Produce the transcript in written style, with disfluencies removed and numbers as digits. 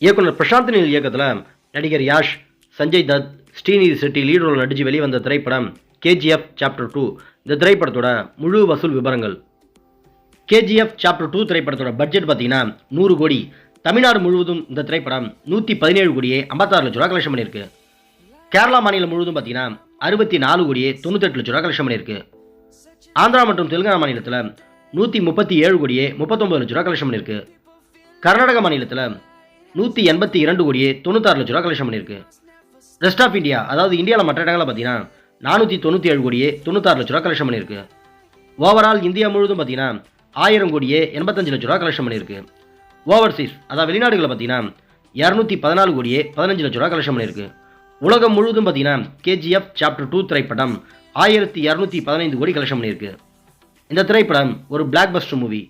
இயக்குனர் பிரசாந்த் நீல் இயக்கத்தில் நடிகர் யாஷ், சஞ்சய் தத், ஸ்ரீநிதி செட்டி லீட் ரோல் நடித்து வெளிவந்த திரைப்படம் கேஜிஎஃப் சாப்டர் 2. இந்த திரைப்படத்தோட முழு வசூல் விவரங்கள். கேஜிஎஃப் சாப்டர் 2 திரைப்படத்தோட பட்ஜெட் பார்த்தீங்கன்னா 100 கோடி. தமிழ்நாடு முழுவதும் இந்த திரைப்படம் 117 கோடியே 56 லட்ச ரூபா கலெக்ஷன் பண்ணியிருக்கு. கேரளா மாநிலம் முழுவதும் பார்த்தீங்கன்னா 64 கோடியே 98 லட்ச ரூபா கலெக்ஷன் பண்ணியிருக்கு. ஆந்திரா மற்றும் தெலுங்கானா மாநிலத்தில் 137 கோடியே 39 லட்ச ரூபா கலெக்ஷன் பண்ணியிருக்கு. கர்நாடக மாநிலத்தில் 182 கோடியே 96 லட்ச ரூபா கலெக்ஷன் பண்ணியிருக்கு. ரெஸ்ட் ஆஃப் இந்தியா, அதாவது இந்தியாவில் மற்ற இடங்களில் பார்த்தீங்கன்னா 497 கோடியே 96 லட்ச ரூபா கலெக்ஷன் பண்ணியிருக்கு. ஓவரால் இந்தியா முழுவதும் பார்த்தீங்கன்னா 1000 கோடியே 85 லட்ச ரூபா கலெக்ஷன் பண்ணியிருக்கு. ஓவர்சீஸ், அதாவது வெளிநாடுகளில் பார்த்தீங்கன்னா 214 கோடியே 15 லட்ச ரூபா கலெக்ஷன் பண்ணியிருக்கு. உலகம் முழுவதும் பார்த்தீங்கன்னா கேஜிஎஃப் சாப்டர் 2 திரைப்படம் 1215 கோடி கலெக்ஷன் பண்ணியிருக்கு. இந்த திரைப்படம் ஒரு பிளாக் பஸ்டர் மூவி.